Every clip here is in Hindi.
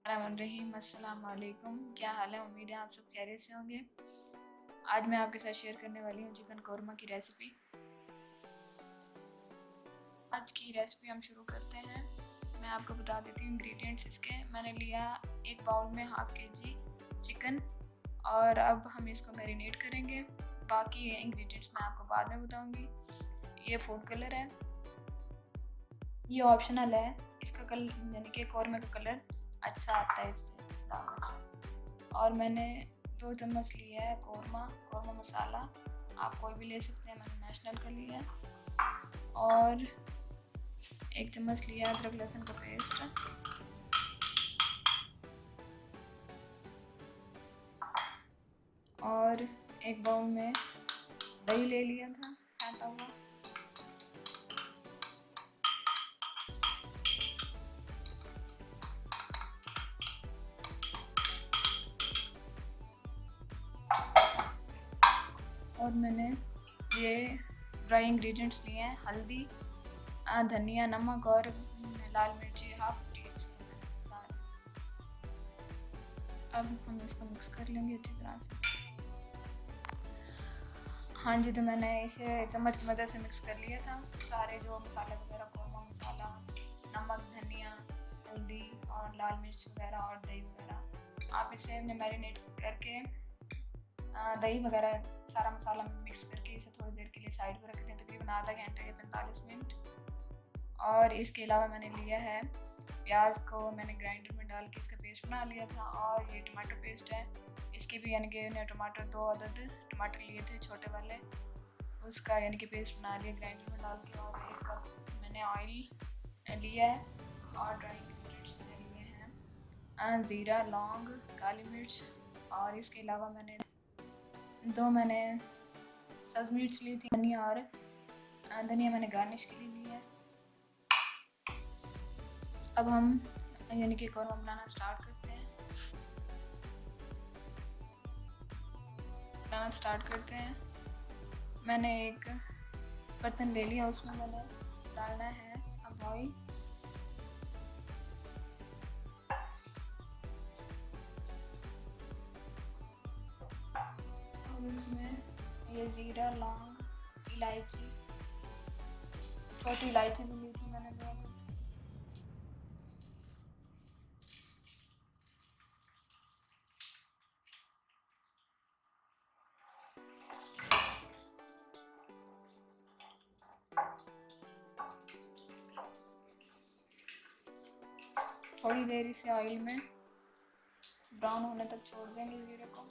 रहीम अस्सलाम वालेकुम। क्या हाल है? उम्मीद है आप सब खैरियत से होंगे। आज मैं आपके साथ शेयर करने वाली हूँ चिकन कौरमा की रेसिपी। आज की रेसिपी हम शुरू करते हैं। मैं आपको बता देती हूँ इंग्रेडिएंट्स इसके। मैंने लिया एक बाउल में हाफ kg चिकन और अब हम इसको मैरिनेट करेंगे। बाकी इंग्रेडिएंट्स मैं आपको बाद में बताऊँगी। ये फूड कलर है, ये ऑप्शनल है। इसका कलर यानी कि कौरमे का कलर अच्छा आता है इससे डालने से। और मैंने 2 चम्मच लिया है कौरमा मसाला। आप कोई भी ले सकते हैं, मैंने नेशनल का लिया है। और 1 चम्मच लिया अदरक लहसुन का पेस्ट। और एक बाउल में दही ले लिया था फेंटा हुआ। और मैंने ये ड्राई इंग्रेडिएंट्स लिए हैं, हल्दी, धनिया, नमक और लाल मिर्ची हाफ टी-स्पून सारे। अब हम इसको मिक्स कर लेंगे अच्छी तरह से। हाँ जी, तो मैंने इसे चम्मच की मदद से मिक्स कर लिया था। सारे जो मसाले वगैरह, कौरमा मसाला, नमक, धनिया, हल्दी और लाल मिर्च वगैरह और दही वगैरह, आप इसे हमने मैरिनेट करके दही वगैरह सारा मसाला मिक्स करके इसे थोड़ी देर के लिए साइड पर रख दें, तकरीबन आधा घंटा या 45 मिनट। और इसके अलावा मैंने लिया है प्याज को, मैंने ग्राइंडर में डाल के इसका पेस्ट बना लिया था। और ये टमाटर पेस्ट है, इसकी भी यानी कि टमाटर 2 अदद टमाटर लिए थे छोटे वाले, उसका यानी कि पेस्ट बना लिया ग्राइंडर में डाल के। और 1 कप मैंने ऑयल लिया है और ड्राई इंग्रेडिएंट्स मैंने लिए हैं ज़ीरा, लौंग, काली मिर्च। और इसके अलावा मैंने 2 सब्ज़ मिर्च ली थी, धनिया और धनिया मैंने गार्निश के लिए लिया है। अब हम यानी कि कौरमा बनाना स्टार्ट करते हैं। मैंने एक बर्तन ले लिया, उसमें मैंने डालना है अब ऑयल। और इसमें ये ज़ीरा, लौंग, इलायची, छोटी इलायची भी ली थी मैंने 2। थोड़ी देर इसे ऑयल में ब्राउन होने तक छोड़ देंगे ज़ीरे को।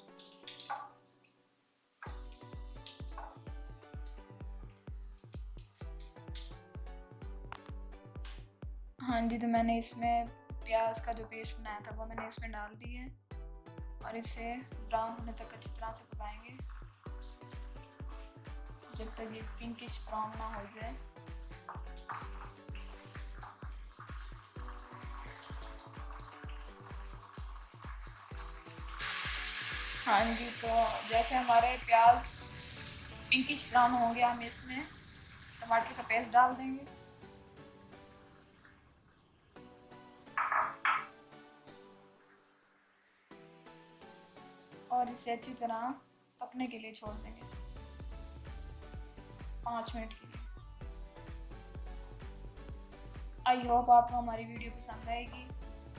हाँ जी, तो मैंने इसमें प्याज का जो पेस्ट बनाया था वो मैंने इसमें डाल दिया है और इसे ब्राउन होने तक अच्छी तरह से पकाएंगे जब तक ये पिंकिश ब्राउन ना हो जाए। हाँ जी, तो जैसे हमारे प्याज पिंकिश ब्राउन हो गया, हम इसमें टमाटर का पेस्ट डाल देंगे। और इसे अच्छी तरह पकने के लिए छोड़ देंगे 5 मिनट के लिए। आई होप आपको हमारी वीडियो पसंद आएगी।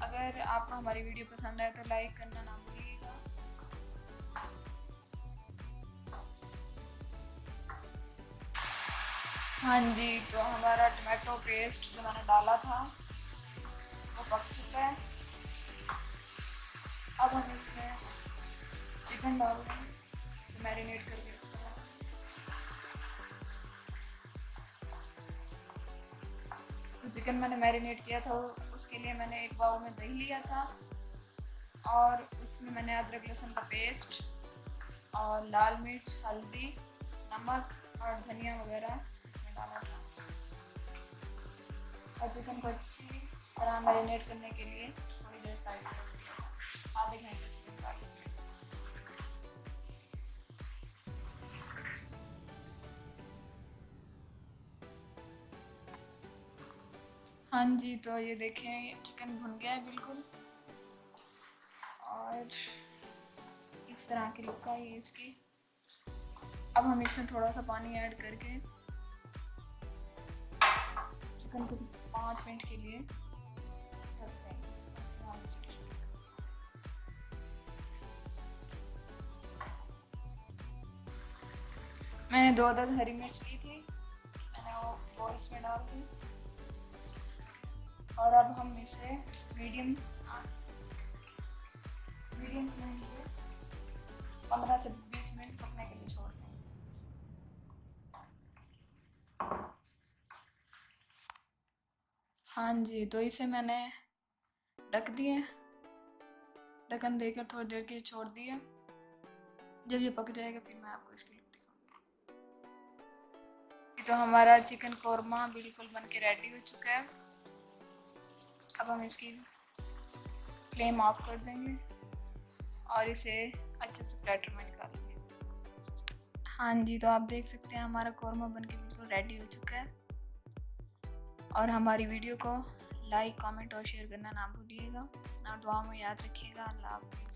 अगर आपको हमारी वीडियो पसंद आए तो लाइक करना ना भूलिएगा। हाँ जी, तो हमारा टमाटो पेस्ट जो मैंने डाला था वो पक चुका है। अब हम इसमें चिकन डाल देंगे तो मैरिनेट करके रखा है। तो चिकन मैंने मैरिनेट किया था, उसके लिए मैंने एक बाउल में दही लिया था और उसमें मैंने अदरक लहसुन का पेस्ट और लाल मिर्च, हल्दी, नमक और धनिया वगैरह इसमें डाला था। और चिकन को अच्छी तरह मैरिनेट करने के लिए थोड़ी देर साइड पर रख दिया, आधे घंटे से 45 मिनट। हाँ जी, तो ये देखें चिकन भुन गया है बिल्कुल। और इस तरह की लुक आई है इसकी। अब हम इसमें थोड़ा सा पानी ऐड करके चिकन को 5 मिनट के लिए रख देंगे। मैंने 2 अदद हरी मिर्च ली थी, मैंने वो इसमें डाल दी। और अब हम इसे मीडियम फ्लेम पे 15 से 20 मिनट पकने के लिए छोड़ देंगे। हाँ जी, तो इसे मैंने ढक दिए, ढक्कन देकर थोड़ी देर के लिए छोड़ दिया। जब ये पक जाएगा फिर मैं आपको इसकी लुक दिखाऊंगी। तो हमारा चिकन कोरमा बिल्कुल बनके रेडी हो चुका है। अब हम इसकी फ्लेम ऑफ कर देंगे और इसे अच्छे से प्लेटर में निकाल लेंगे। हाँ जी, तो आप देख सकते हैं हमारा कोरमा बनके बिल्कुल रेडी हो चुका है। और हमारी वीडियो को लाइक, कमेंट और शेयर करना ना भूलिएगा और दुआ में याद रखिएगा। अल्लाह हाफ़िज़।